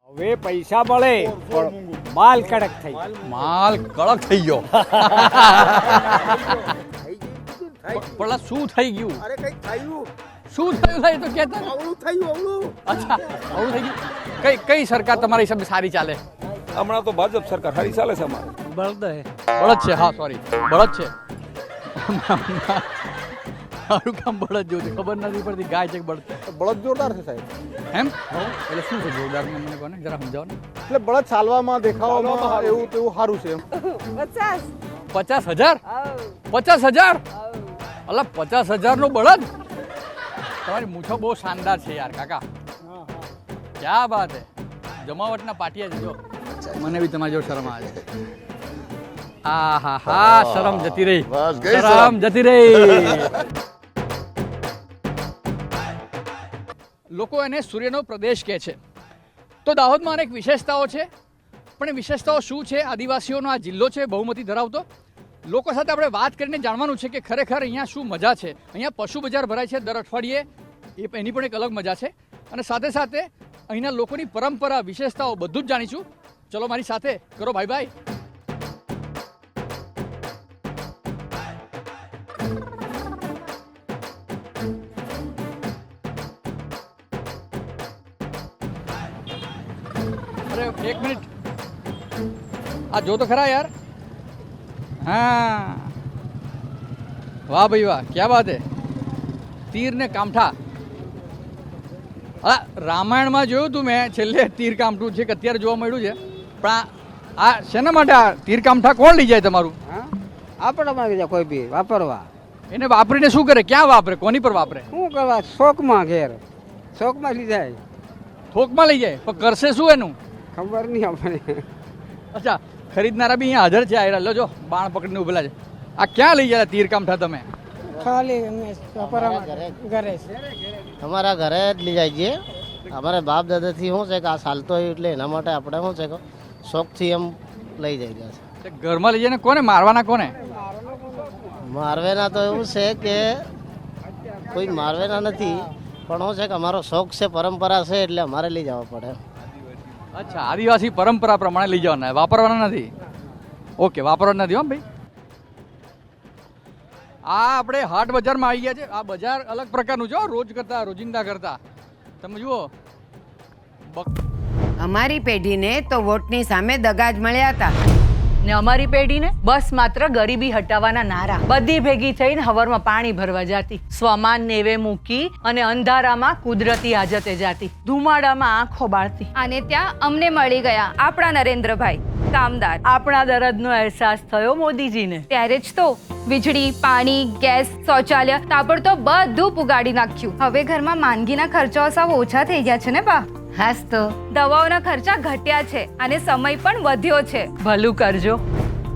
હવે પૈસા મળે પણ માલ કડક થઈ માલ કડક થઈ ગયો પેલા શું થઈ ગયું અરે કઈ થયું શું થયું થાય તો કહેતા અવળું થયું અવળું અચ્છા આવું થઈ ગયું કઈ સરકાર તમારી હિસાબે સારી ચાલે હમણાં તો ભાજપ સરકાર સારી ચાલે છે અમારે બળદ છે હા સોરી બળદ છે મારું કામ બળદ જેવું છે ખબર નથી પડતી ગાય છે કે બળદ બળદ જોરદાર છે સાહેબ એમ એટલે શું છે જોરદાર મને કોને જરા સમજાવો ને એટલે બળદ ચાલવામાં દેખાવામાં એવું તેવું સારું છે એમ 50,000 50,000 અલા 50,000 નો બળદ તમારી મૂછો બહુ શાનદાર છે યાર કાકા ક્યાં વાત હે જમાવટના પાટિયા છે જો મને બી તમારી જો શરમ આવે છે હા હા હા શરમ જતી રહી શરમ જતી રહી લોકો એને સૂર્યનો પ્રદેશ કહે છે તો દાહોદમાં અનેક વિશેષતાઓ છે પણ એ વિશેષતાઓ શું છે આદિવાસીઓનો આ જિલ્લો છે બહુમતી ધરાવતો લોકો સાથે આપણે વાત કરીને જાણવાનું છે કે ખરેખર અહીંયા શું મજા છે અહીંયા પશુ બજાર ભરાય છે દર અઠવાડિયે એની પણ એક અલગ મજા છે અને સાથે સાથે અહીંના લોકોની પરંપરા વિશેષતાઓ બધું જ જાણીશું ચલો મારી સાથે કરો ભાઈ ભાઈ અરે એક મિનિટ આ જો તો ખરા યાર હા વાહ ભાઈ વાહ ક્યાં વાત હે તીર ને કામઠા હા રામાયણમાં જોયું તું મેં છેલ્લે તીર કામઠું છે કે અત્યારે જોવા મળ્યું છે પણ આ શેના માટે આ તીર કામઠા કોણ લઈ જાય તમારું આપણામાં બીજા કોઈ બી વાપરવા એને વાપરીને શું કરે ક્યાં વાપરે કોની પર વાપરે શું કરવા શોખમાં ઘેર શોખમાં લીધા થોકમાં લઈ જાય પણ કરશે શું એનું ખબર નહીં આપણે અચ્છા ખરીદનારા બી અહીંયા હાજર છે આયરા લો જો બાણ પકડીને ઉભેલા છે આ ક્યાં લઈ જાય તીર કામઠા તમે ખાલી ઘરે અમારા ઘરે જ લઈ જાય છે અમારે બાપ દાદાથી શું છે કે આ ચાલતો હોય એટલે એના માટે આપણે શું છે કે શોખથી એમ લઈ જાય છે ઘરમાં લઈ જાય કોને મારવાના કોને મારવેના તો એવું છે કે કોઈ મારવેના નથી પણ શું છે કે અમારો શોખ છે પરંપરા છે એટલે અમારે લઈ જવા પડે અચ્છા આદિવાસી પરંપરા પ્રમાણે લઈ જવાના વાપરવાના નથી ઓકે વાપરવાના નથી હો ભાઈ આ આપણે હાટ બજારમાં આવી ગયા છે આ બજાર અલગ પ્રકારનું છે રોજ કરતા રોજિંદા કરતા તમે જુઓ અમારી પેઢીને તો વોટની સામે દગા જ મળ્યા હતા ને અમારી પેઢીને બસ માત્ર ગરીબી હટાવવાના નારા બધી ભેગી થઈને હવારમાં પાણી ભરવા જાતી સ્વમાન નેવે મૂકી અને અંધારામાં કુદરતી હાજતે જાતી ધુમાડામાં આંખો બાળતી અને ત્યાં અમને મળી ગયા આપણા નરેન્દ્રભાઈ કામદાર આપણા દરદનો અહેસાસ થયો મોદીજીને ત્યારે જ તો વીજળી પાણી ગેસ શૌચાલય તાબડતોબ બધું પુગાડી નાખ્યું હવે ઘરમાં માંદગીના ખર્ચાઓ સાવ ઓછા થઈ ગયા છે ને બા હાસ તો દવાઓના ખર્ચા ઘટ્યા છે અને સમય પણ વધ્યો છે ભલું કરજો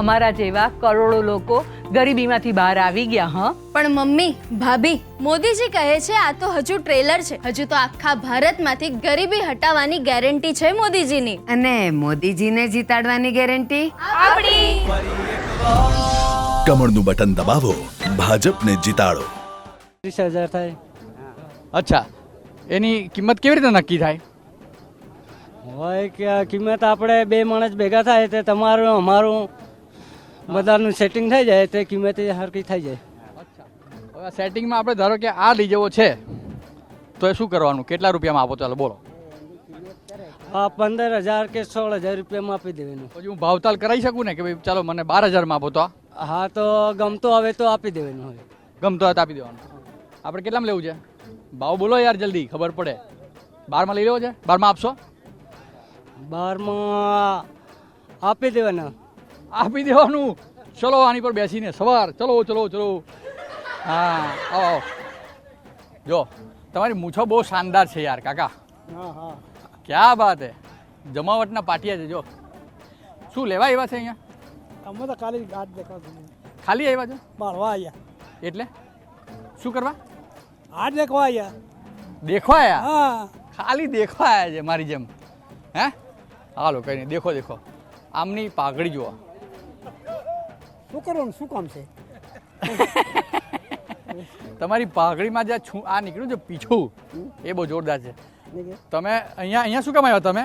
અમારા જેવા કરોડો લોકો ગરીબીમાંથી બહાર આવી ગયા હા પણ મમ્મી ભાભી મોદીજી કહે છે આ તો હજુ ટ્રેલર છે હજુ તો આખા ભારતમાંથી ગરીબી હટાવવાની ગેરંટી છે મોદીજીની અને મોદીજીને જીતાડવાની ગેરંટી આપણી કમળનું બટન દબાવો ભાજપને જીતાડો 30,000 થાય અચ્છા એની કિંમત કેવી રીતે નક્કી થાય હોય કે કિંમત આપણે બે માણસ ભેગા થાય તે તમારું અમારું બધાનું સેટિંગ થઈ જાય તે કિંમત હરકી થઈ જાય અચ્છા હવે સેટિંગમાં આપણે ધારો કે આ લઈ જવો છે તો એ શું કરવાનું કેટલા રૂપિયામાં આપો ચાલો બોલો 15,000 કે 16,000 રૂપિયામાં આપી દેવાનું પછી હું ભાવતાલ કરાવી શકું ને કે ભાઈ ચાલો મને 12,000માં આપો તો હા તો ગમતો હવે તો આપી દેવાનું હવે ગમતો હોય તો આપી દેવાનું આપણે કેટલામાં લેવું છે ભાવ બોલો યાર જલ્દી ખબર પડે 12માં લઈ લેવો છે 12માં આપશો 12માં આપી દેવાના આપી દેવાનું ચલો આની પર બેસીને સવાર ચલો ચલો ચલો હા આવો જો તમારી મૂછો બહુ શાનદાર છે યાર કાકા ક્યાં વાત હે જમાવટના પાટિયા છે જો શું લેવા આવ્યા છે અહીંયા અમે તો ખાલી ગાઢ દેખાવ ખાલી આવ્યા છો બાળવા આવ્યા એટલે શું કરવા હાથ દેખવા આવ્યા દેખવા આવ્યા હા ખાલી દેખવા આવ્યા છે મારી જેમ હે હાલો કઈ નહીં દેખો દેખો આમની પાઘડી જુઓ શું કરવાનું શું કામ છે તમારી પાઘડીમાં જે આ નીકળ્યું છે પીછું એ બહુ જોરદાર છે તમે અહીંયા શું કામ આવ્યા તમે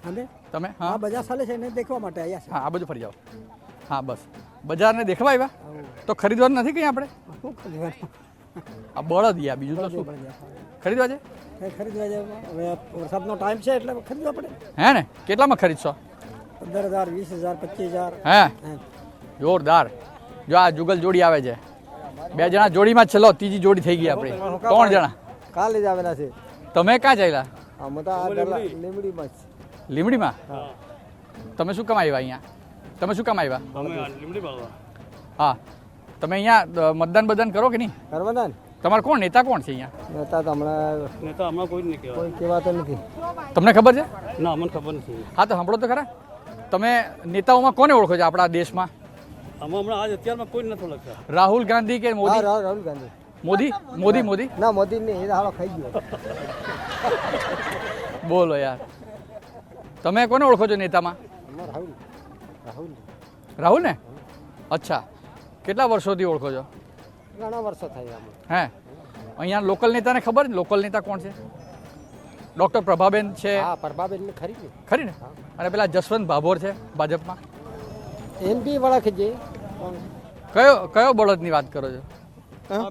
અમે તમે હા બજાર ચાલે છે એને દેખવા માટે આવ્યા છે. હા આ બાજુ ફરી જાઓ. હા બસ બજારને દેખવા આવ્યા તો ખરીદવાનું નથી કંઈ આપણે? શું ખરીદવાનું? આ બળદ યા બીજું તો શું ખરીદવા છે? કંઈ ખરીદવા જાય હવે વરસાદનો ટાઈમ છે એટલે ખરીદવા પડે. હે ને કેટલામાં ખરીદશો? 15,000 20,000 25,000. હે જોરદાર. જો આ જુગલ જોડી આવે છે, 2 જણા જોડીમાં જ છે. લો ત્રીજી જોડી થઈ ગઈ આપણી. 3 જણા. કાલે જ આવેલા છે. તમે ક્યાં ચાલ્યા? અમે તો આ લીમડીમાં જ. લીમડીમાં? તમે શું કામ આવ્યા અહીંયા? તમે શું કામ આવ્યા? હા તમે અહીંયા મતદાન બદાન કરો કે નહીં? કરવાના ને તમારે કોણ નેતા કોણ છે અહીંયા? નેતા તો હમણાં કોઈ કહેવાતો નથી. તમને ખબર છે? ના અમને ખબર નથી. હા તો સાંભળો તો ખરા. તમે નેતાઓમાં કોને ઓળખો છો આપણા દેશમાં? હમણાં આજ અત્યારમાં કોઈ નથી ઓળખતા. રાહુલ ગાંધી કે મોદી? રાહુલ ગાંધી. મોદી ના મોદી નહીં, એ હાલો ખાઈ ગયો. બોલો યાર. તમે કોને ઓળખો છો નેતામાં? રાહુલ ને? અચ્છા કેટલા વર્ષોથી ઓળખો છો? ઘણા વર્ષો થયા. હે અહીંયા લોકલ નેતાને ખબર? લોકલ નેતા કોણ છે? ડૉક્ટર પ્રભાબેન છે. હા પ્રભાબેન ને ખરી ખરી ને? અને પેલા જસવંત ભાભોર છે ભાજપમાં. એમ બી વળખ છે. કયો બળદની વાત કરો છો?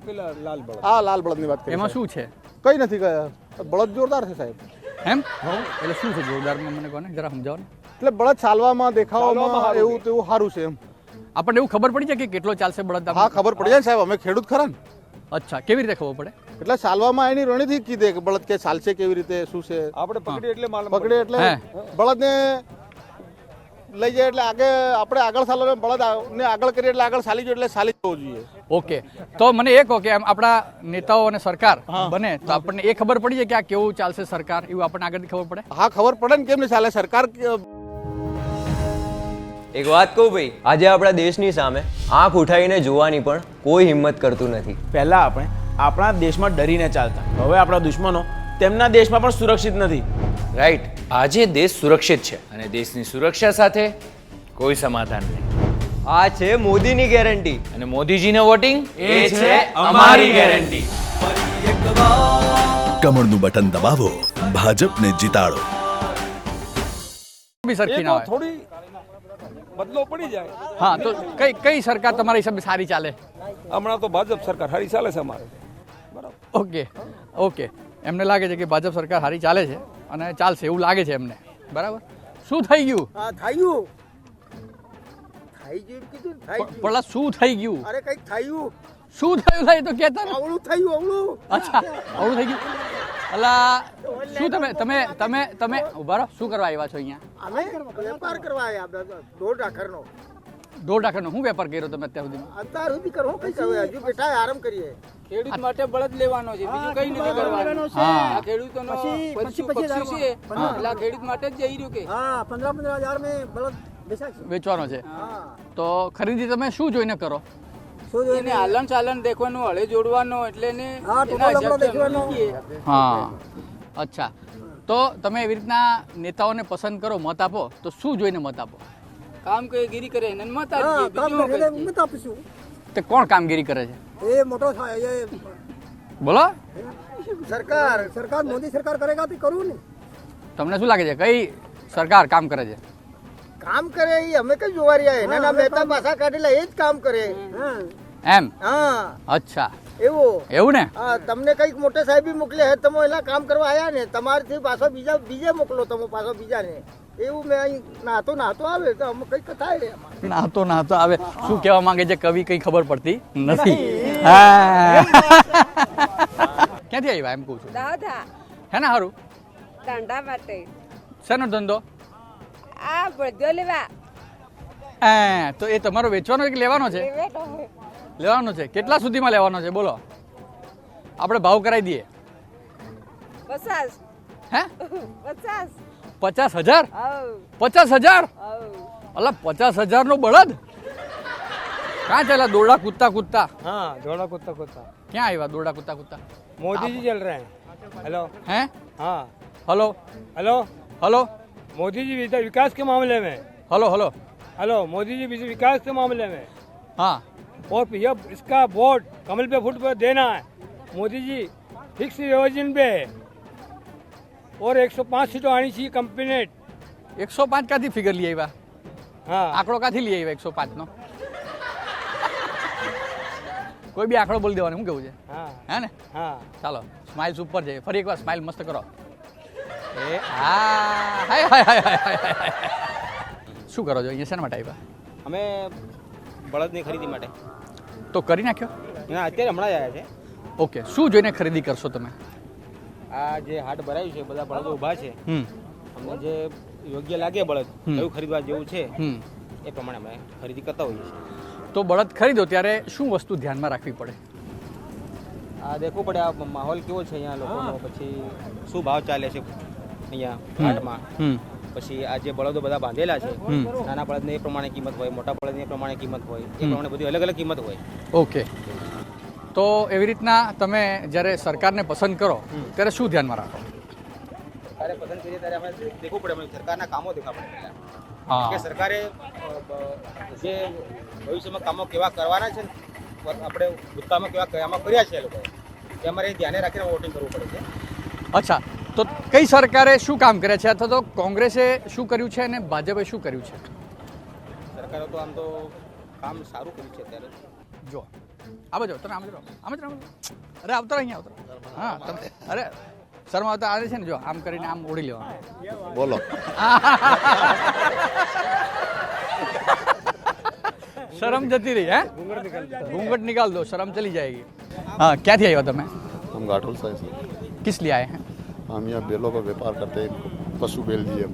પેલા લાલ બળદ. હા લાલ બળદની વાત કરી. એમાં શું છે? કઈ નથી બળદ જોરદાર છે સાહેબ. એમ એટલે શું છે જોરદારમાં? મને કોને જરા સમજાવો ને. એટલે બળદ ચાલવામાં દેખાવામાં એવું તેવું સારું છે એમ. આપણને એવું ખબર પડી જાય કે કેટલો ચાલશે બળદ? હા ખબર પડી જાય સાહેબ, અમે ખેડૂત ખરા ને. અચ્છા કેવી રીતે ખબર પડે? એટલે ચાલવામાં એની રણીથી કીધે કે બળદ કે ચાલશે કેવી રીતે શું છે. આપણે પકડી એટલે પકડે એટલે બળદને લઈ જાય એટલે આપણે આગળ ચાલો, બળદ ને આગળ કરીએ એટલે આગળ ચાલી ગયો એટલે ચાલી જવું જોઈએ. ઓકે તો મને એ કહો કે આમ આપણા નેતાઓ અને સરકાર બને તો આપણને એ ખબર પડી જાય કે આ કેવું ચાલશે સરકાર, એવું આપણને આગળથી ખબર પડે? હા ખબર પડે ને, કેમ નહીં ચાલે સરકાર. એક વાત કહું ભાઈ, આજે આપણા દેશની સામે આંખ ઉઠાવીને જોવાની પણ કોઈ હિંમત કરતું નથી. પહેલા આપણે આપણા દેશમાં ડરીને ચાલતા, હવે આપણા દુશ્મનો તેમના દેશમાં પણ સુરક્ષિત નથી. રાઈટ. આજે દેશ સુરક્ષિત છે અને દેશની સુરક્ષા સાથે કોઈ સમાધાન નહીં. આ છે મોદીની ગેરંટી અને મોદીજીને વોટિંગ એ છે અમારી ગેરંટી. કમળનું બટન દબાવો, ભાજપને જીતાડો. સરખી ના હોય થોડી બદલો પડી જાય. હા તો કઈ સરકાર તમારા હિસાબે સારી ચાલે? હમણાં તો ભાજપ સરકાર સારી ચાલે છે અમારે. ઓકે એમને લાગે છે કે ભાજપ સરકાર સારી ચાલે છે અને ચાલશે એવું લાગે છે એમને. બરાબર. શું થઈ ગયું? થયું કીધું. પેલા શું થઈ ગયું? અરે કઈક થયું. શું થયું થાય તો કહેતા ને. અવળું થયું અવળું. અચ્છા અવળું થઈ ગયું. અલા શું તમે ઉભા રહો. શું કરવા આવ્યા છો અહીંયા? અમે વેપાર કરવા આવ્યા. 1.5 આખરનો. 1.5 આખરનો શું વેપાર કર્યો તમે અત્યાર સુધીમાં? અત્યાર સુધી કરો કઈ કહે, હજુ બેઠા આરામ કરીએ. ખેડૂત માટે બળદ લેવાનો છે, બીજું કઈ નથી કરવાનું. આ ખેડૂતોનો પશુ પક્ષી છે એટલે ખેડૂત માટે જ જઈ રહ્યું કે. હા 15,000 में બળદ બેસા છે. વેચવાનો છે. તો ખરીદી તમે શું જોઈને કરો? એને હાલન ચાલન દેખવાનું, હળે જોડવાનું, એટલે હા અચ્છા. તો તમે એવી રીતના નેતાઓને પસંદ કરો, મત આપો તો શું જોઈને મત આપો? કામગીરી કરે એને મત આપીશું. તે કોણ કામગીરી કરે છે? એ મોટો થાય એ બોલો. સરકાર મોદી સરકાર કરેગા તો કરું ને. તમને શું લાગે છે કઈ સરકાર કામ કરે છે? કામ કરે એ અમે કઈ જોવા રહ્યા? એના મહેતા પાછા કાઢેલા એ જ કામ કરે એમ? હા અચ્છા એવું ને? હા તમને કઈક મોટા સાહેબી મોકલે હે, તમે એના કામ કરવા આયા ને, તમારથી પાછો બીજે મોકલો તમે પાછો બીજાને. એવું મેં અહીં નાતો આવે તો અમે કઈક થાય. નાતો આવે. શું કહેવા માંગે છે કવિ કઈ ખબર પડતી નથી. ક્યાંથી આવ્યા એમ કહું છું? હે ને સારું. ધંધા માટે. શેનો ધંધો? આ બધો લેવા. તો એ તમારો વેચવાનો કે લેવાનો છે? લેવાનો છે. કેટલા સુધીમાં લેવાનો છે બોલો? આપણે ભાવ કરાવી દઈએ. 50. હે 50. 50,000? 50,000? અલા 50,000 નો બળદ? ક્યાં ચાલ્યા દોડા કૂદતા? हाँ दौड़ा कुत्ता ક્યાં આવ્યા દોડા કૂદતા? मोदी जी चल रहे हैं. हेलो. हैं? हाँ हेलो मोदी जी विकास के मामले में. हेलो मोदी जी विकास के मामले में. हाँ और ये इसका वोट कमल पे फुट पे देना है. मोदी जी फिक्स योजना पे है और 105 सीटों आनी चाहिए कंप्लीट. 105 ક્યાંથી ફિગર લઈ આવ્યા? હા, આંકડો ક્યાંથી લઈ આવ્યા 105 નો? કોઈ બી આંકડો બોલી દેવાનો, શું કેવું છે? હા, હે ને? હા. ચાલો સ્માઇલ્સ ઉપર જઈએ, ફરી એકવાર સ્માઇલ મસ્ત કરો. એ હા, હાય હાય હાય હાય હાય. શું કરો છો અહીંયા, શેના માટે આવ્યા? અમે બળદની ખરીદી માટે. તો કરી નાખ્યો? ના, અત્યારે હમણાં જ આવ્યા છે. ઓકે, શું જોઈને ખરીદી કરશો તમે? આ જે હાટ ભરાયું છે, બધા બળદો ઊભા છે. અમને જે યોગ્ય લાગે બળદ, કયું ખરીદવા જેવું છે એ પ્રમાણે અમે ખરીદી કરતા હોઈએ છીએ. તો બળદ ખરીદો ત્યારે શું વસ્તુ ધ્યાનમાં રાખવી પડે? આ દેખવું પડે આ માહોલ કેવો છે અહીંયા લોકોનો, પછી શું ભાવ ચાલે છે અહીંયા હાટમાં. પછી આ જે બળદો બધા બાંધેલા છે, નાના બળદને એ પ્રમાણે કિંમત હોય, મોટા બળદને એ પ્રમાણે કિંમત હોય, એ પ્રમાણે બધી અલગ અલગ કિંમત હોય. ઓકે, તો એવી રીતના તમે જ્યારે સરકારને પસંદ કરો ત્યારે શું ધ્યાનમાં રાખો? સરકારે પસંદ કરીએ ત્યારે અમે દેખવું પડે, અમે સરકારના કામો દેખવા પડે પહેલા હા, કે સરકારે જે ભવિષ્યમાં કામો કેવા કરવાના છે, આપણે ભૂતકાળમાં કેવા કામો કર્યા છે એ લોકોએ, એ અમારે ધ્યાને રાખીને વોટિંગ કરવું પડે છે. અચ્છા, તો કઈ સરકારે શું કામ કર્યા છે, અથવા તો કોંગ્રેસે શું કર્યું છે અને ભાજપે શું કર્યું છે? સરકારે તો આમ તો કામ સારું કર્યું છે અત્યારે. જો આ બાજુ તમે આમ જ રહો, આમ જ રહો. અરે આવતો અહીંયા આવતો. હા, તમે અરે શર્મા આવતા આવે છે ને, જો આમ કરીને આમ ઓળી લેવાનું. બોલો. शर्म जती रही है, घूंघट निकाल दो, शर्म चली जाएगी. हाँ, क्या थी आया તમે? हम घाटोल से किस लिए आए हैं? हम यहाँ बैलों का व्यापार करते हैं, पशु बैल दिए हम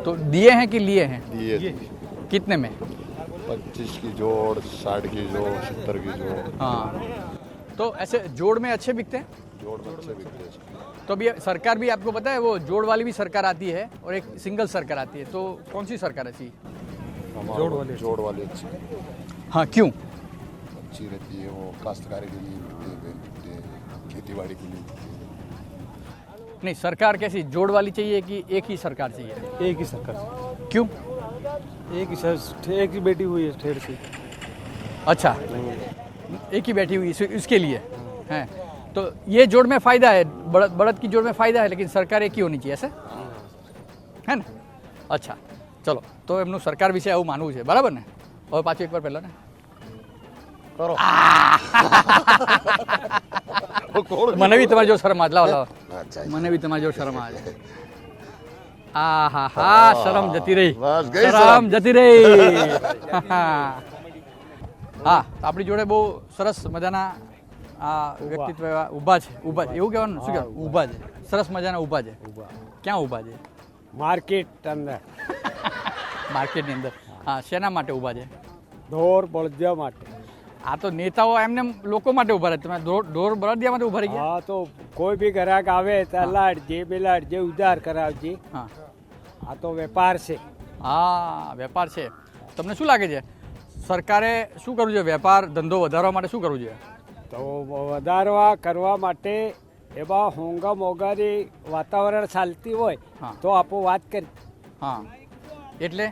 तो दिए हैं कि लिए हैं? दिए कितने में? 25 की जोड़, 60 की जोड़, 70 की जोड़. हाँ, तो ऐसे जोड़ में अच्छे बिकते हैं? जोड़ में अच्छे बिकते हैं. तो अभी सरकार भी आपको पता है, वो जोड़ वाली भी सरकार आती है और एक सिंगल सरकार आती है, तो कौन सी सरकार अच्छी? जोड़ वाली अच्छी. हाँ, क्यों? अच्छी रहती है, वो काश्तकारी के लिए मिलती है, खेती बाड़ी के लिए. नहीं, सरकार कैसी, जोड़ वाली चाहिए कि एक ही सरकार चाहिए? एक ही सरकार, क्यों? एक ही बैठी हुई है ठेर से. अच्छा, एक ही बैठी हुई इसके लिए है. तो ये जोड़ में फायदा है, बड़द की जोड़ में फायदा है, लेकिन सरकार एक ही होनी चाहिए, ऐसे है ना? अच्छा, चलो, तो એમનું સરકાર વિશે આવું માનવું છે, બરાબર ને? હવે પાછું એકવાર પહેલા ને કરો. મને બી તમારી જો શરમ આવે, લાવો લાવો, મને બી તમારી જો શરમ આવે. આ હા હા, શરમ જતી રહી, શરમ જતી રહી. હા, આપણી જોડે બહુ સરસ મજાના આ વ્યક્તિત્વ ઊભા છે. ઊભા છે એવું કહેવાનું, શું કહેવાનું? ઊભા છે, સરસ મજાના ઊભા છે. ક્યાં ઊભા છે? માર્કેટ અંદર, માર્કેટની અંદર. હા, શેના માટે ઊભા છે? ઢોર બળદિયા માટે. આ તો નેતાઓ એમને લોકો માટે ઊભા રહે, તમે ઢોર બળદિયા માટે ઊભા રહી ગયા? હા, તો કોઈ બી ગ્રાહક આવે તો લાડજે બેલાડજે ઉધાર કરાવજે. હા, આ તો વેપાર છે. હા, વેપાર છે. તમને શું લાગે છે સરકારે શું કરવું જોઈએ, વેપાર ધંધો વધારવા માટે શું કરવું જોઈએ? તો વધારવા કરવા માટે એમાં હોંગા મોંઘાની વાતાવરણ ચાલતી હોય તો આપો વાત કરી. હા, એટલે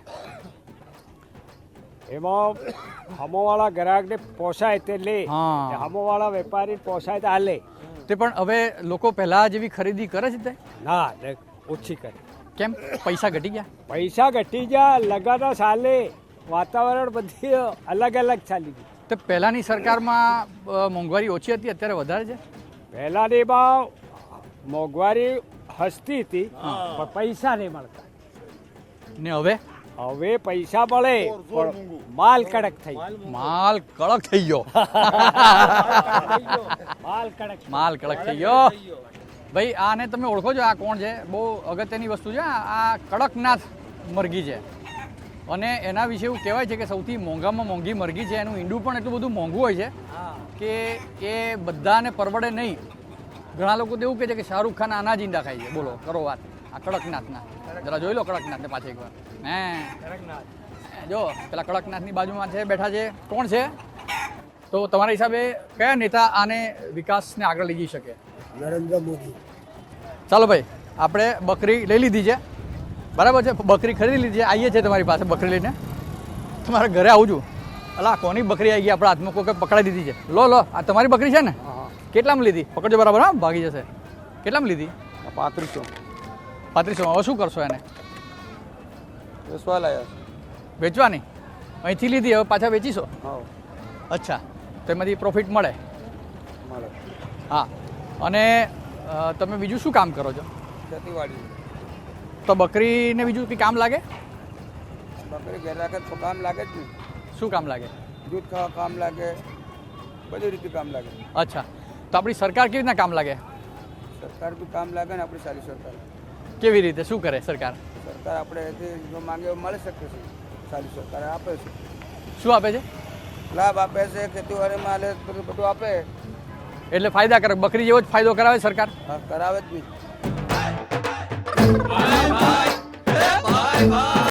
એમાં હમોવાળા ગ્રાહકને પોસાય તે લે, હમોવાળા વેપારી પોસાય તો હાલે. તે પણ હવે લોકો પહેલા જેવી ખરીદી કરે છે તે? ના, ઓછી કરે. કેમ? પૈસા ઘટી ગયા? પૈસા ઘટી ગયા, લગાના ચાલે, વાતાવરણ બધી અલગ અલગ ચાલી ગઈ. તો પહેલાની સરકારમાં મોંઘવારી ઓછી હતી, અત્યારે વધારે છે? પહેલાની માં મોંઘવારી હસતી હતી પણ પૈસા નહીં મળતા. ને હવે? હવે પૈસા મળે પણ માલ કડક થઈ ગયો. માલ કડક થઈ ગયો. માલ કડક થઈ ગયો. ભાઈ, આને તમે ઓળખો છો? આ કોણ છે? બહુ અગત્યની વસ્તુ છે. આ કડકનાથ મરઘી છે અને એના વિશે એવું કહેવાય છે કે સૌથી મોંઘામાં મોંઘી મરઘી છે. એનું ઈંડું પણ એટલું બધું મોંઘું હોય છે કે એ બધાને પરવડે નહીં. ઘણા લોકો તો એવું કહે છે કે શાહરૂખ ખાન આના જ ઈંડા ખાય છે. બોલો, કરો વાત. આ કડકનાથના જરા જોઈ લો, કડકનાથને પાછળ એકવાર. હે, જો પેલા કડકનાથની બાજુમાં છે, બેઠા છે. કોણ છે? તો તમારા હિસાબે કયા નેતા આને વિકાસને આગળ લઈ જઈ શકે? નરેન્દ્ર મોદી. ચાલો ભાઈ, આપણે બકરી લઈ લીધી છે, બરાબર છે? બકરી ખરીદી લીધી છે. આવીએ છીએ તમારી પાસે બકરી લઈને. તમારા ઘરે આવું છું. અલા, કોની બકરી આવી ગઈ આપણા હાથમાં? કોઈ પકડાઈ દીધી છે. લો લો, આ તમારી બકરી છે ને? કેટલામાં લીધી? પકડજો બરાબર, હા, ભાગી જશે. કેટલામાં લીધી? 3500. 3500. હવે શું કરશો એને? વેચવા લાયા છે. વેચવાની અહીંથી લીધી હવે પાછા વેચીશો? હા અચ્છા, તો એમાંથી પ્રોફિટ મળે? મળે. હા. અને તમે બીજું શું કામ કરો છો? ખેતીવાડી. તો બકરીને બીજું કંઈ કામ લાગે? બકરી ઘેર રાખે તો કામ લાગે જ નહીં. શું કામ લાગે? દૂધ ખાવા કામ લાગે, બધી રીતે કામ લાગે. અચ્છા, તો આપણી સરકાર કેવી રીતના કામ લાગે? સરકાર બી કામ લાગે ને આપણી સારી સરકાર. કેવી રીતે શું કરે સરકાર? સરકાર આપણે જો માંગે એવું મળી શકે છે. સારી સરકાર આપે છે. શું આપે છે? લાભ આપે છે, ખેતીવાડીમાં લે બધું આપે. એટલે ફાયદાકારક બકરી જેવો જ ફાયદો કરાવે સરકાર? હા, કરાવે જ નહીં.